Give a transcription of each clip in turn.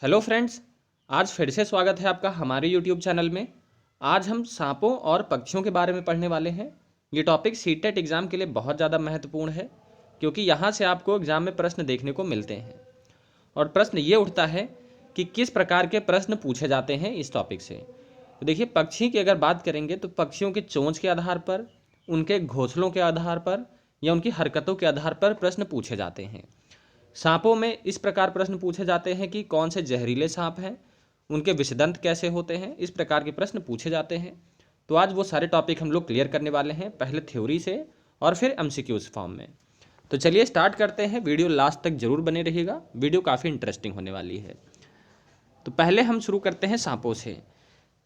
Hello friends. आज फिर से स्वागत है आपका हमारे यूट्यूब चैनल में। आज हम सांपों और पक्षियों के बारे में पढ़ने वाले हैं। ये टॉपिक सीटेट एग्ज़ाम के लिए बहुत ज़्यादा महत्वपूर्ण है, क्योंकि यहाँ से आपको एग्ज़ाम में प्रश्न देखने को मिलते हैं। और प्रश्न ये उठता है कि किस प्रकार के प्रश्न पूछे जाते हैं इस टॉपिक से। तो देखिए, पक्षी की अगर बात करेंगे तो पक्षियों की चोंच के आधार पर, उनके घोंसलों के आधार पर या उनकी हरकतों के आधार पर प्रश्न पूछे जाते हैं। सांपों में इस प्रकार प्रश्न पूछे जाते हैं कि कौन से जहरीले सांप हैं, उनके विषदंत कैसे होते हैं, इस प्रकार के प्रश्न पूछे जाते हैं। तो आज वो सारे टॉपिक हम लोग क्लियर करने वाले हैं, पहले थ्योरी से और फिर एमसीक्यूज फॉर्म में। तो चलिए स्टार्ट करते हैं। वीडियो लास्ट तक जरूर बने रहिएगा, वीडियो काफ़ी इंटरेस्टिंग होने वाली है। तो पहले हम शुरू करते हैं सांपों से।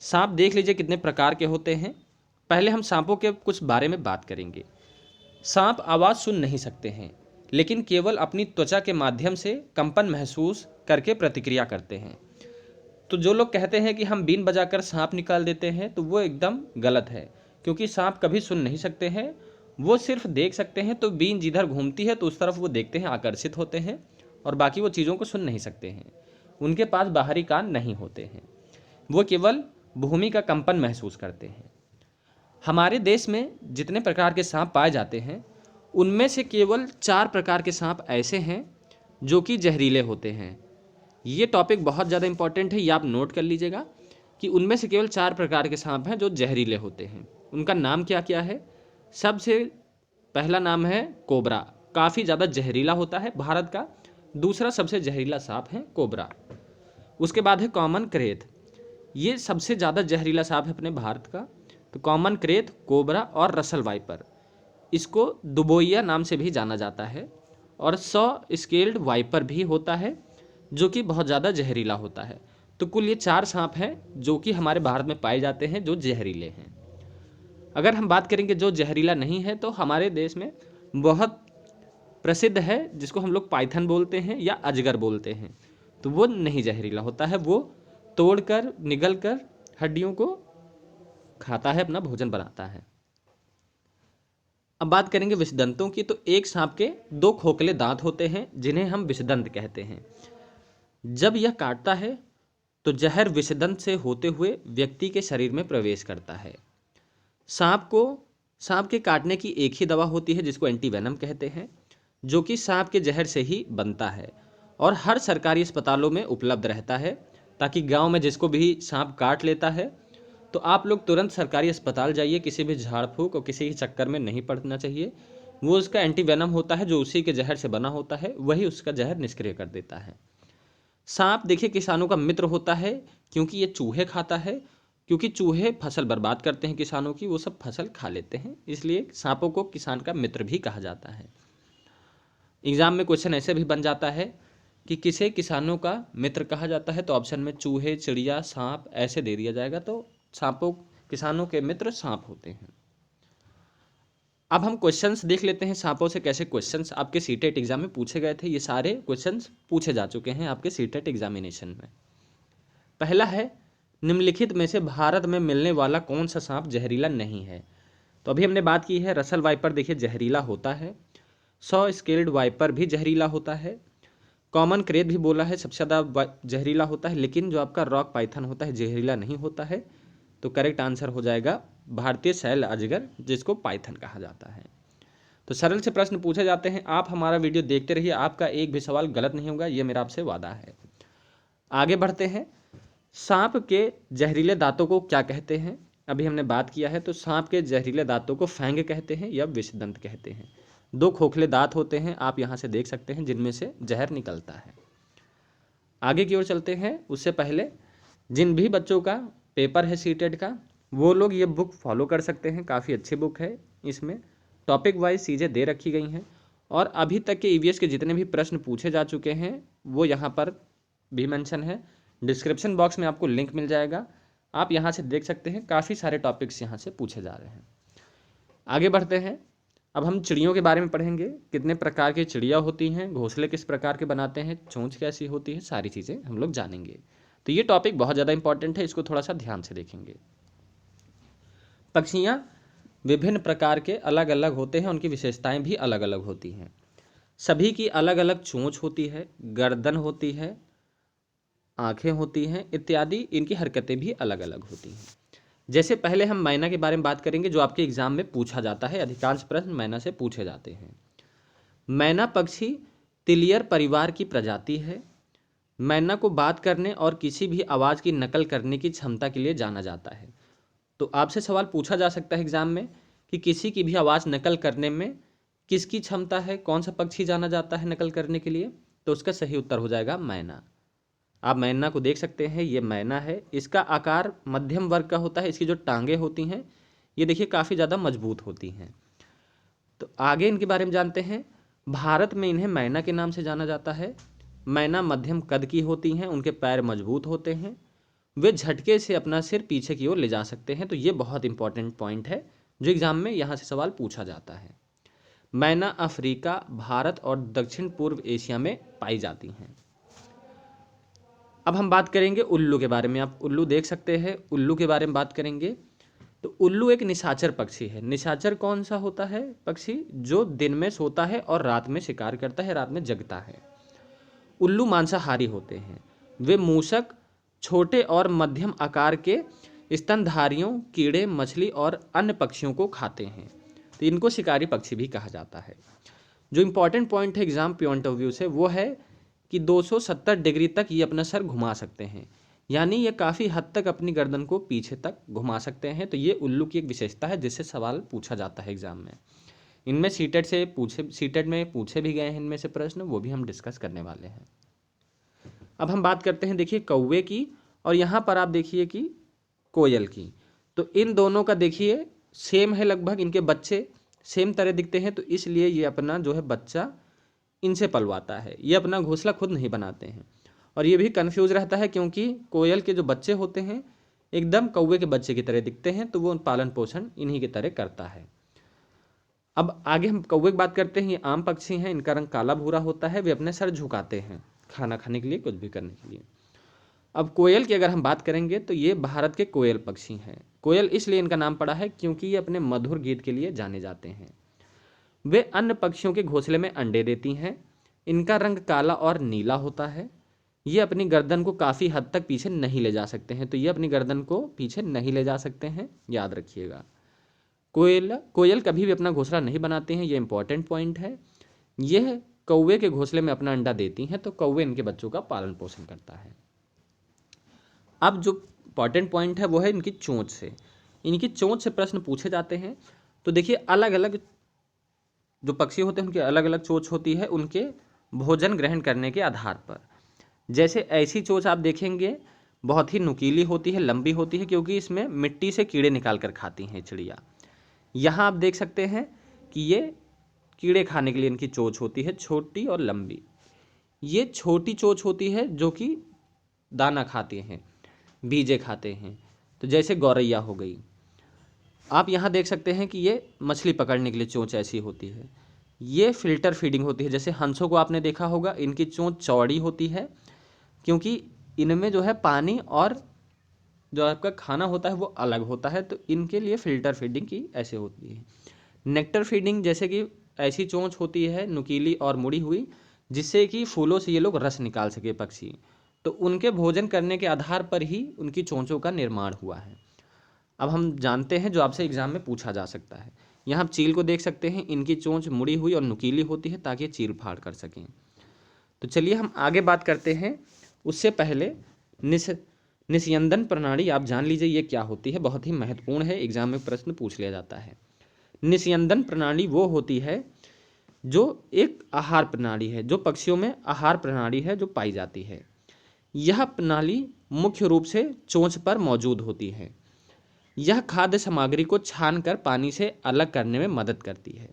सांप देख लीजिए कितने प्रकार के होते हैं। पहले हम सांपों के कुछ बारे में बात करेंगे। सांप आवाज़ सुन नहीं सकते हैं, लेकिन केवल अपनी त्वचा के माध्यम से कंपन महसूस करके प्रतिक्रिया करते हैं। तो जो लोग कहते हैं कि हम बीन बजाकर सांप निकाल देते हैं, तो वो एकदम गलत है, क्योंकि सांप कभी सुन नहीं सकते हैं, वो सिर्फ देख सकते हैं। तो बीन जिधर घूमती है तो उस तरफ वो देखते हैं, आकर्षित होते हैं, और बाकी वो चीज़ों को सुन नहीं सकते हैं। उनके पास बाहरी कान नहीं होते हैं, वो केवल भूमि का कंपन महसूस करते हैं। हमारे देश में जितने प्रकार के सांप पाए जाते हैं, उनमें से केवल 4 प्रकार के सांप ऐसे हैं जो कि जहरीले होते हैं। ये टॉपिक बहुत ज़्यादा इंपॉर्टेंट है, ये आप नोट कर लीजिएगा कि उनमें से केवल 4 प्रकार के सांप हैं जो जहरीले होते हैं। उनका नाम क्या क्या है? सबसे पहला नाम है कोबरा, काफ़ी ज़्यादा जहरीला होता है, भारत का दूसरा सबसे जहरीला सांप है कोबरा। उसके बाद है कॉमन क्रेथ, ये सबसे ज़्यादा जहरीला सांप है अपने भारत का। तो कॉमन क्रेथ, कोबरा और रसल वाइपर, इसको दुबोइया नाम से भी जाना जाता है। और 100 स्केल्ड वाइपर भी होता है, जो कि बहुत ज़्यादा जहरीला होता है। तो कुल ये 4 सांप हैं जो कि हमारे भारत में पाए जाते हैं, जो जहरीले हैं। अगर हम बात करेंगे जो जहरीला नहीं है, तो हमारे देश में बहुत प्रसिद्ध है, जिसको हम लोग पाइथन बोलते हैं या अजगर बोलते हैं। तो वो नहीं जहरीला होता है, वो तोड़कर निगल कर हड्डियों को खाता है, अपना भोजन बनाता है। अब बात करेंगे विषदंतों की। तो एक सांप के 2 खोखले दांत होते हैं, जिन्हें हम विषदंत कहते हैं। जब यह काटता है तो जहर विषदंत से होते हुए व्यक्ति के शरीर में प्रवेश करता है। सांप के काटने की एक ही दवा होती है, जिसको एंटीवेनम कहते हैं, जो कि सांप के जहर से ही बनता है और हर सरकारी अस्पतालों में उपलब्ध रहता है, ताकि गांव में जिसको भी सांप काट लेता है तो आप लोग तुरंत सरकारी अस्पताल जाइए, किसी भी झाड़ फूक और किसी चक्कर में नहीं पड़ना चाहिए। वो उसका एंटीवेनम होता है, जो उसी के जहर से बना होता है, वही उसका जहर निष्क्रिय कर देता है। सांप देखिए किसानों का मित्र होता है, क्योंकि ये चूहे खाता है, क्योंकि चूहे फसल बर्बाद करते हैं किसानों की, वो सब फसल खा लेते हैं, इसलिए सांपों को किसान का मित्र भी कहा जाता है। एग्जाम में क्वेश्चन ऐसे भी बन जाता है कि किसे किसानों का मित्र कहा जाता है, तो ऑप्शन में चूहे, चिड़िया, सांप ऐसे दे दिया जाएगा। तो सांपों, किसानों के मित्र सांप होते हैं। अब हम क्वेश्चंस देख लेते हैं, सांपों से कैसे क्वेश्चंस आपके सीटेट एग्जाम में पूछे गए थे। ये सारे क्वेश्चंस पूछे जा चुके हैं आपके सीटेट एग्जामिनेशन में। पहला है, निम्नलिखित में से भारत में मिलने वाला कौन सा सांप जहरीला नहीं है? तो अभी हमने बात की है, रसल वाइपर देखिए जहरीला होता है, 100 स्केल्ड वाइपर भी जहरीला होता है, कॉमन क्रेथ भी बोला है सबसे ज़्यादा जहरीला होता है, लेकिन जो आपका रॉक पाइथन होता है जहरीला नहीं होता है। तो करेक्ट आंसर हो जाएगा भारतीय शैल अजगर, जिसको पाइथन कहा जाता है। तो सरल से प्रश्न पूछे जाते हैं, आप हमारा वीडियो देखते रहिए, आपका एक भी सवाल गलत नहीं होगा, ये मेरा आपसे वादा है। आगे बढ़ते हैं, सांप के जहरीले दांतों को क्या कहते हैं? अभी हमने बात किया है। तो सांप के जहरीले दांतों को फैंग कहते हैं या विषदंत कहते हैं। 2 खोखले दांत होते हैं, आप यहाँ से देख सकते हैं, जिनमें से जहर निकलता है। आगे की ओर चलते हैं, उससे पहले जिन भी बच्चों का पेपर है सीटेट का, वो लोग ये बुक फॉलो कर सकते हैं, काफ़ी अच्छी बुक है। इसमें टॉपिक वाइज चीज़ें दे रखी गई हैं, और अभी तक के ईवीएस के जितने भी प्रश्न पूछे जा चुके हैं वो यहाँ पर भी मेंशन है। डिस्क्रिप्शन बॉक्स में आपको लिंक मिल जाएगा, आप यहाँ से देख सकते हैं, काफ़ी सारे टॉपिक्स यहाँ से पूछे जा रहे हैं। आगे बढ़ते हैं, अब हम चिड़ियों के बारे में पढ़ेंगे, कितने प्रकार की चिड़िया होती हैं, घोंसले किस प्रकार के बनाते हैं, चोंच कैसी होती है, सारी चीज़ें हम लोग जानेंगे। तो ये टॉपिक बहुत ज़्यादा इंपॉर्टेंट है, इसको थोड़ा सा ध्यान से देखेंगे। पक्षियाँ विभिन्न प्रकार के अलग अलग होते हैं, उनकी विशेषताएं भी अलग अलग होती हैं। सभी की अलग अलग चोंच होती है, गर्दन होती है, आँखें होती हैं इत्यादि, इनकी हरकतें भी अलग अलग होती हैं। जैसे पहले हम मैना के बारे में बात करेंगे, जो आपके एग्जाम में पूछा जाता है, अधिकांश प्रश्न मैना से पूछे जाते हैं। मैना पक्षी तिलियर परिवार की प्रजाति है। मैना को बात करने और किसी भी आवाज़ की नकल करने की क्षमता के लिए जाना जाता है। तो आपसे सवाल पूछा जा सकता है एग्जाम में कि किसी की भी आवाज़ नकल करने में किसकी क्षमता है, कौन सा पक्षी जाना जाता है नकल करने के लिए, तो उसका सही उत्तर हो जाएगा मैना। आप मैना को देख सकते हैं, ये मैना है। इसका आकार मध्यम वर्ग का होता है। इसकी जो टांगे होती हैं ये देखिए काफ़ी ज़्यादा मजबूत होती हैं। तो आगे इनके बारे में जानते हैं। भारत में इन्हें मैना के नाम से जाना जाता है। मैना मध्यम कद की होती हैं, उनके पैर मजबूत होते हैं, वे झटके से अपना सिर पीछे की ओर ले जा सकते हैं। तो ये बहुत इंपॉर्टेंट पॉइंट है जो एग्जाम में यहाँ से सवाल पूछा जाता है। मैना अफ्रीका, भारत और दक्षिण पूर्व एशिया में पाई जाती हैं। अब हम बात करेंगे उल्लू के बारे में। आप उल्लू देख सकते हैं, उल्लू के बारे में बात करेंगे। तो उल्लू एक निशाचर पक्षी है। निशाचर कौन सा होता है पक्षी? जो दिन में सोता है और रात में शिकार करता है, रात में जगता है। उल्लू मांसाहारी होते हैं। वे मूषक, छोटे और मध्यम आकार के स्तनधारियों, कीड़े, मछली और अन्य पक्षियों को खाते हैं। तो इनको शिकारी पक्षी भी कहा जाता है। जो इम्पोर्टेंट पॉइंट है एग्जाम पॉइंट ऑफ व्यू से, वो है कि 270 डिग्री तक ये अपना सर घुमा सकते हैं, यानी ये काफ़ी हद तक अपनी गर्दन को पीछे तक घुमा सकते हैं। तो ये उल्लू की एक विशेषता है जिससे सवाल पूछा जाता है एग्जाम में। इनमें सीटेट में पूछे भी गए हैं इनमें से प्रश्न, वो भी हम डिस्कस करने वाले हैं। अब हम बात करते हैं देखिए कौवे की, और यहाँ पर आप देखिए कि कोयल की। तो इन दोनों का देखिए सेम है, लगभग इनके बच्चे सेम तरह दिखते हैं। तो इसलिए ये अपना जो है बच्चा इनसे पलवाता है, ये अपना घोंसला खुद नहीं बनाते हैं। और ये भी कन्फ्यूज रहता है क्योंकि कोयल के जो बच्चे होते हैं एकदम कौवे के बच्चे की तरह दिखते हैं, तो वो पालन पोषण इन्हीं की तरह करता है। अब आगे हम कौवे की बात करते हैं। ये आम पक्षी हैं, इनका रंग काला भूरा होता है। वे अपने सर झुकाते हैं खाना खाने के लिए, कुछ भी करने के लिए। अब कोयल की अगर हम बात करेंगे तो ये भारत के कोयल पक्षी हैं। कोयल इसलिए इनका नाम पड़ा है क्योंकि ये अपने मधुर गीत के लिए जाने जाते हैं। वे अन्य पक्षियों के घोंसले में अंडे देती हैं। इनका रंग काला और नीला होता है। ये अपनी गर्दन को काफ़ी हद तक पीछे नहीं ले जा सकते हैं। तो ये अपनी गर्दन को पीछे नहीं ले जा सकते हैं, याद रखिएगा। कोयल कभी भी अपना घोंसला नहीं बनाते हैं, ये इंपॉर्टेंट पॉइंट है। यह कौवे के घोंसले में अपना अंडा देती हैं, तो कौवे इनके बच्चों का पालन पोषण करता है। अब जो इंपॉर्टेंट पॉइंट है वो है इनकी चोंच से। इनकी चोंच से प्रश्न पूछे जाते हैं। तो देखिए अलग अलग जो पक्षी होते हैं उनकी अलग अलग चोंच होती है, उनके भोजन ग्रहण करने के आधार पर। जैसे ऐसी चोंच आप देखेंगे बहुत ही नुकीली होती है, लंबी होती है, क्योंकि इसमें मिट्टी से कीड़े निकाल कर खाती हैं चिड़िया। यहाँ आप देख सकते हैं कि ये कीड़े खाने के लिए इनकी चोंच होती है, छोटी और लंबी। ये छोटी चोंच होती है जो कि दाना खाते हैं, बीजे खाते हैं। तो जैसे गौरैया हो गई। आप यहाँ देख सकते हैं कि ये मछली पकड़ने के लिए चोंच ऐसी होती है। ये फिल्टर फीडिंग होती है। जैसे हंसों को आपने देखा होगा, इनकी चोंच चौड़ी होती है क्योंकि इनमें जो है पानी और जो आपका खाना होता है वो अलग होता है। तो इनके लिए फिल्टर फीडिंग की ऐसे होती है। नेक्टर फीडिंग जैसे कि ऐसी चोंच होती है नुकीली और मुड़ी हुई, जिससे कि फूलों से ये लोग रस निकाल सके पक्षी। तो उनके भोजन करने के आधार पर ही उनकी चोंचों का निर्माण हुआ है। अब हम जानते हैं जो आपसे एग्जाम में पूछा जा सकता है। यहाँ आप चील को देख सकते हैं, इनकी चोंच मुड़ी हुई और नुकीली होती है ताकि ये चीर फाड़ कर सकें। तो चलिए हम आगे बात करते हैं। उससे पहले निस्यंदन प्रणाली आप जान लीजिए ये क्या होती है, बहुत ही महत्वपूर्ण है, एग्जाम में प्रश्न पूछ लिया जाता है। निस्यंदन प्रणाली वो होती है जो एक आहार प्रणाली है, जो पक्षियों में आहार प्रणाली है जो पाई जाती है। यह प्रणाली मुख्य रूप से चोंच पर मौजूद होती है। यह खाद्य सामग्री को छानकर पानी से अलग करने में मदद करती है।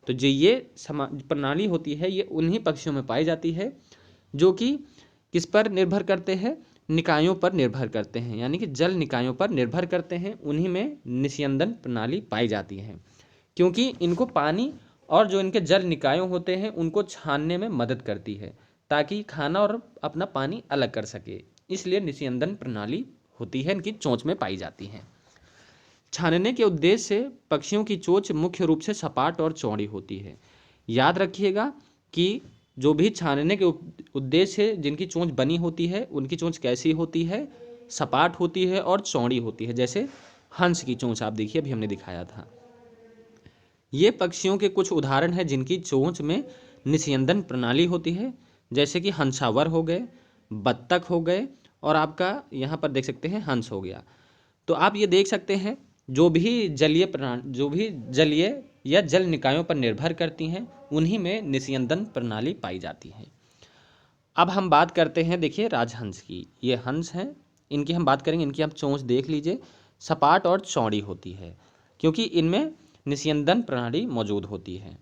तो जो ये प्रणाली होती है ये उन्हीं पक्षियों में पाई जाती है जो कि किस पर निर्भर करते हैं, निकायों पर निर्भर करते हैं, यानी कि जल निकायों पर निर्भर करते हैं। उन्हीं में निस्यंदन प्रणाली पाई जाती है क्योंकि इनको पानी और जो इनके जल निकायों होते हैं उनको छानने में मदद करती है ताकि खाना और अपना पानी अलग कर सके। इसलिए निस्यंदन प्रणाली होती है, इनकी चोंच में पाई जाती है। छानने के उद्देश्य से पक्षियों की चोंच मुख्य रूप से सपाट और चौड़ी होती है। याद रखिएगा कि जो भी छानने के उद्देश्य से जिनकी चोंच बनी होती है उनकी चोंच कैसी होती है, सपाट होती है और चौड़ी होती है। जैसे हंस की चोंच आप देखिए, अभी हमने दिखाया था। ये पक्षियों के कुछ उदाहरण हैं जिनकी चोंच में निस्यंदन प्रणाली होती है, जैसे कि हंसावर हो गए, बत्तख हो गए, और आपका यहाँ पर देख सकते हैं हंस हो गया। तो आप ये देख सकते हैं जो भी जलीय या जल निकायों पर निर्भर करती हैं उन्हीं में निस्यंदन प्रणाली पाई जाती है। अब हम बात करते हैं, देखिए राजहंस की। ये हंस हैं, इनकी हम बात करेंगे। इनकी आप चोंच देख लीजिए, सपाट और चौड़ी होती है क्योंकि इनमें निस्यंदन प्रणाली मौजूद होती है।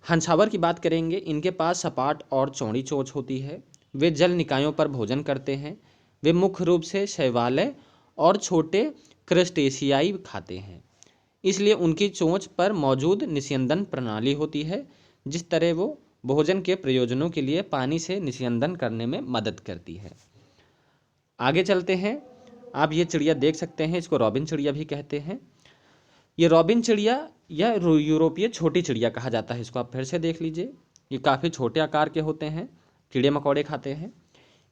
हंसावर की बात करेंगे, इनके पास सपाट और चौड़ी चोंच होती है। वे जल निकायों पर भोजन करते हैं। वे मुख्य रूप से शैवाल और छोटे क्रस्टेशियाई खाते हैं, इसलिए उनकी चोंच पर मौजूद निस्यंदन प्रणाली होती है, जिस तरह वो भोजन के प्रयोजनों के लिए पानी से निस्यंदन करने में मदद करती है। आगे चलते हैं। आप ये चिड़िया देख सकते हैं, इसको रॉबिन चिड़िया भी कहते हैं। ये रॉबिन चिड़िया या यूरोपीय छोटी चिड़िया कहा जाता है। इसको आप फिर से देख लीजिए, ये काफ़ी छोटे आकार के होते हैं, कीड़े मकोड़े खाते हैं।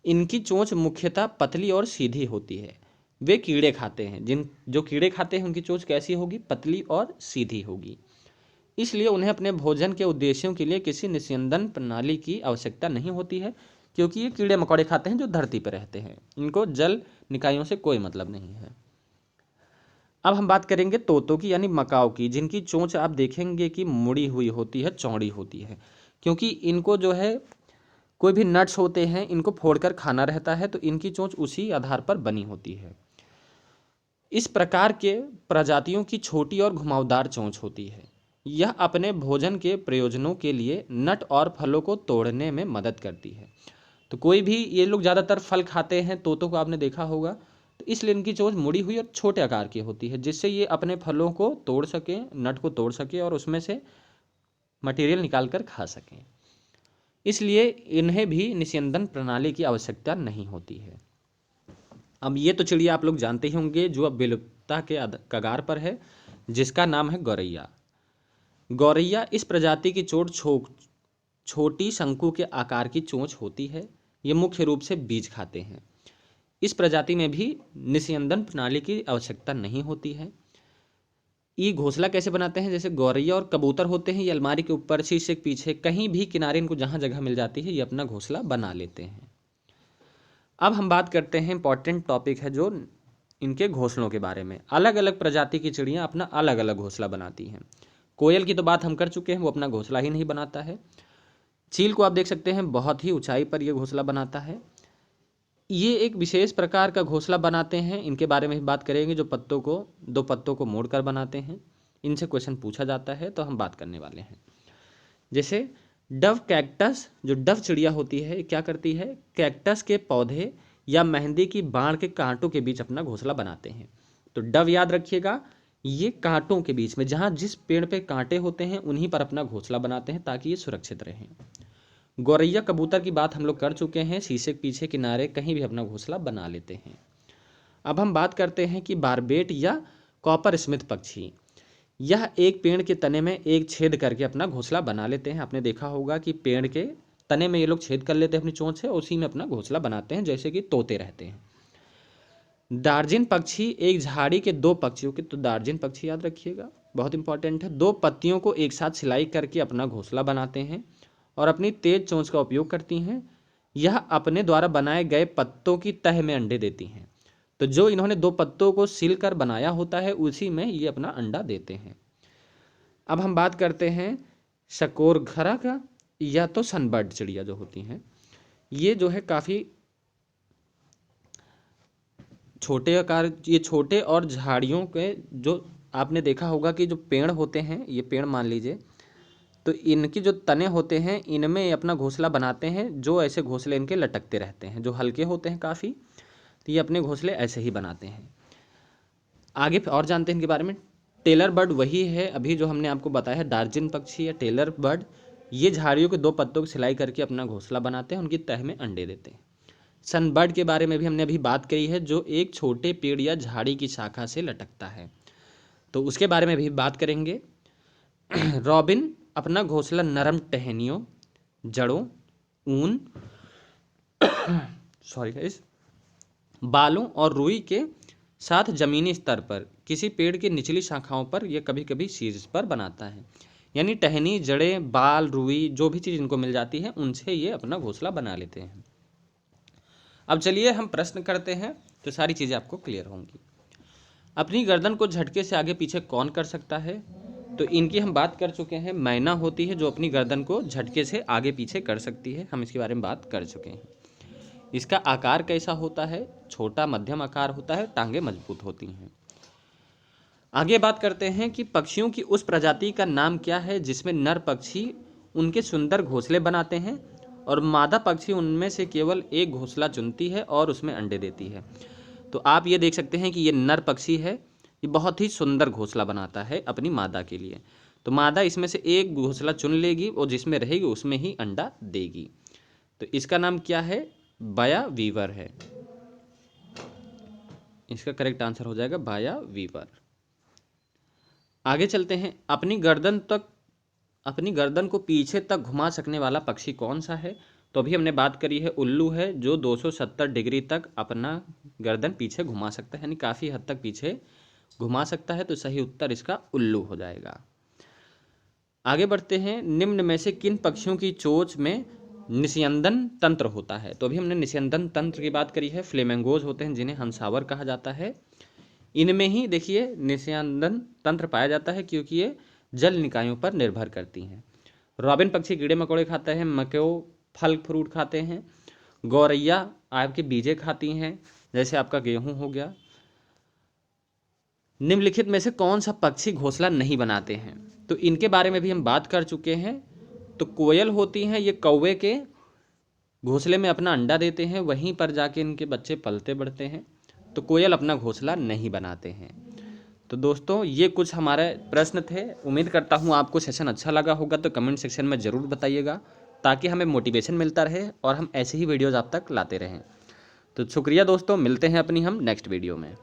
इनकी चोंच मुख्यतः पतली और सीधी होती है। वे कीड़े खाते हैं, जो कीड़े खाते हैं उनकी चोंच कैसी होगी, पतली और सीधी होगी। इसलिए उन्हें अपने भोजन के उद्देश्यों के लिए किसी निस्यंदन प्रणाली की आवश्यकता नहीं होती है, क्योंकि ये कीड़े मकोड़े खाते हैं जो धरती पर रहते हैं। इनको जल निकायों से कोई मतलब नहीं है। अब हम बात करेंगे तोतों की, यानी मकाओ की, जिनकी चोंच आप देखेंगे कि मुड़ी हुई होती है, चौड़ी होती है, क्योंकि इनको जो है कोई भी नट्स होते हैं इनको फोड़कर खाना रहता है, तो इनकी चोंच उसी आधार पर बनी होती है। इस प्रकार के प्रजातियों की छोटी और घुमावदार चोंच होती है। यह अपने भोजन के प्रयोजनों के लिए नट और फलों को तोड़ने में मदद करती है। तो कोई भी, ये लोग ज़्यादातर फल खाते हैं, तोतों को आपने देखा होगा, तो इसलिए इनकी चोंच मुड़ी हुई और छोटे आकार की होती है, जिससे ये अपने फलों को तोड़ सकें, नट को तोड़ सकें और उसमें से मटेरियल निकाल कर खा सकें। इसलिए इन्हें भी निस्यंदन प्रणाली की आवश्यकता नहीं होती है। अब ये तो चिड़िया आप लोग जानते ही होंगे जो अब विलुप्तता के कगार पर है, जिसका नाम है गौरैया। गौरैया इस प्रजाति की छोटी शंकु के आकार की चोंच होती है। ये मुख्य रूप से बीज खाते हैं। इस प्रजाति में भी निस्यंदन प्रणाली की आवश्यकता नहीं होती है। ये घोंसला कैसे बनाते हैं, जैसे गौरैया और कबूतर होते हैं, ये अलमारी के ऊपर, शीशे के पीछे, कहीं भी किनारे, इनको जहाँ जगह मिल जाती है ये अपना घोंसला बना लेते हैं। अब हम बात करते हैं, इंपॉर्टेंट टॉपिक है जो इनके घोंसलों के बारे में। अलग अलग प्रजाति की चिड़ियाँ अपना अलग अलग घोंसला बनाती हैं। कोयल की तो बात हम कर चुके हैं, वो अपना घोंसला ही नहीं बनाता है। चील को आप देख सकते हैं, बहुत ही ऊंचाई पर ये घोंसला बनाता है। ये एक विशेष प्रकार का घोंसला बनाते हैं, इनके बारे में भी बात करेंगे, जो दो पत्तों को मोड़कर बनाते हैं। इनसे क्वेश्चन पूछा जाता है तो हम बात करने वाले हैं। जैसे डव कैक्टस, जो डव चिड़िया होती है, क्या करती है, कैक्टस के पौधे या मेहंदी की बाढ़ के कांटों के बीच अपना घोंसला बनाते हैं। तो डव याद रखिएगा, ये कांटों के बीच में, जहाँ जिस पेड़ पे कांटे होते हैं उन्हीं पर अपना घोंसला बनाते हैं ताकि ये सुरक्षित रहें। गौरैया कबूतर की बात हम लोग कर चुके हैं, शीशे के पीछे, किनारे, कहीं भी अपना घोंसला बना लेते हैं। अब हम बात करते हैं कि बारबेट या कॉपर स्मिथ पक्षी, यह एक पेड़ के तने में एक छेद करके अपना घोंसला बना लेते हैं। आपने देखा होगा कि पेड़ के तने में ये लोग छेद कर लेते हैं अपनी चोंच से, उसी में अपना घोंसला बनाते हैं, जैसे कि तोते रहते हैं। दार्जिन पक्षी एक झाड़ी के दो पक्षियों के, तो दार्जिन पक्षी याद रखिएगा, बहुत इंपॉर्टेंट है, दो पत्तियों को एक साथ सिलाई करके अपना घोंसला बनाते हैं और अपनी तेज चोंच का उपयोग करती हैं। यह अपने द्वारा बनाए गए पत्तों की तह में अंडे देती हैं। तो जो इन्होंने दो पत्तों को सिल कर बनाया होता है उसी में ये अपना अंडा देते हैं। अब हम बात करते हैं शकोरघरा का, या तो सनबर्ड चिड़िया जो होती हैं, ये जो है काफ़ी छोटे आकार, ये छोटे और झाड़ियों के, जो आपने देखा होगा कि जो पेड़ होते हैं, ये पेड़ मान लीजिए, तो इनकी जो तने होते हैं इनमें अपना घोंसला बनाते हैं, जो ऐसे घोंसले इनके लटकते रहते हैं, जो हल्के होते हैं काफ़ी, तो ये अपने घोंसले ऐसे ही बनाते हैं। आगे और जानते हैं इनके बारे में। टेलर बर्ड वही है अभी जो हमने आपको बताया है, दार्जिन पक्षी या टेलर बर्ड, ये झाड़ियों के दो पत्तों की सिलाई करके अपना घोंसला बनाते हैं, उनकी तह में अंडे देते हैं। सनबर्ड के बारे में भी हमने अभी बात करी है, जो एक छोटे पेड़ या झाड़ी की शाखा से लटकता है, तो उसके बारे में भी बात करेंगे। रॉबिन अपना घोंसला नरम टहनियों, जड़ों, ऊन गाइस, बालों और रुई के साथ जमीनी स्तर पर किसी पेड़ की निचली शाखाओं पर यह कभी कभी शीर्ष पर बनाता है। यानी टहनी, जड़ें, बाल, रुई, जो भी चीज़ इनको मिल जाती है उनसे ये अपना घोंसला बना लेते हैं। अब चलिए हम प्रश्न करते हैं तो सारी चीज़ें आपको क्लियर होंगी। अपनी गर्दन को झटके से आगे पीछे कौन कर सकता है? तो इनकी हम बात कर चुके हैं। मैना होती है जो अपनी गर्दन को झटके से आगे पीछे कर सकती है, हम इसके बारे में बात कर चुके हैं। इसका आकार कैसा होता है? छोटा मध्यम आकार होता है, टांगे मजबूत होती हैं। आगे बात करते हैं कि पक्षियों की उस प्रजाति का नाम क्या है जिसमें नर पक्षी उनके सुंदर घोंसले बनाते हैं और मादा पक्षी उनमें से केवल एक घोंसला चुनती है और उसमें अंडे देती है। तो आप ये देख सकते हैं कि ये नर पक्षी है, ये बहुत ही सुंदर घोंसला बनाता है अपनी मादा के लिए। तो मादा इसमें से एक घोंसला चुन लेगी और जिसमें रहेगी उसमें ही अंडा देगी। तो इसका नाम क्या है? बाया वीवर है। इसका करेक्ट आंसर हो जाएगा बाया वीवर। आगे चलते हैं। अपनी गर्दन को पीछे तक घुमा सकने वाला पक्षी कौन सा है? तो अभी हमने बात करी है उल्लू है, जो 270 डिग्री तक अपना गर्दन पीछे घुमा सकता है, यानी काफ़ी हद तक पीछे घुमा सकता है। तो सही उत्तर इसका उल्लू हो जाएगा। आगे बढ़ते हैं। निम्न में से किन पक्षियों की चोंच में निस्यंदन तंत्र होता है? तो अभी हमने निस्यंदन तंत्र की बात करी है। फ्लेमिंगोज होते हैं जिन्हें हंसावर कहा जाता है, इनमें ही देखिए निस्यंदन तंत्र पाया जाता है क्योंकि ये जल निकायों पर निर्भर करती हैं। रॉबिन पक्षी कीड़े मकोड़े खाता है, मक्यो फल फ्रूट खाते हैं, गौरैया आपके बीजे खाती हैं जैसे आपका गेहूं हो गया। निम्नलिखित में से कौन सा पक्षी घोंसला नहीं बनाते हैं? तो इनके बारे में भी हम बात कर चुके हैं। तो कोयल होती हैं, ये कौवे के घोंसले में अपना अंडा देते हैं, वहीं पर जाके इनके बच्चे पलते बढ़ते हैं। तो कोयल अपना घोंसला नहीं बनाते हैं। तो दोस्तों ये कुछ हमारे प्रश्न थे। उम्मीद करता हूँ आपको सेशन अच्छा लगा होगा, तो कमेंट सेक्शन में ज़रूर बताइएगा ताकि हमें मोटिवेशन मिलता रहे और हम ऐसे ही वीडियोज़ आप तक लाते रहें। तो शुक्रिया दोस्तों, मिलते हैं अपनी हम नेक्स्ट वीडियो में।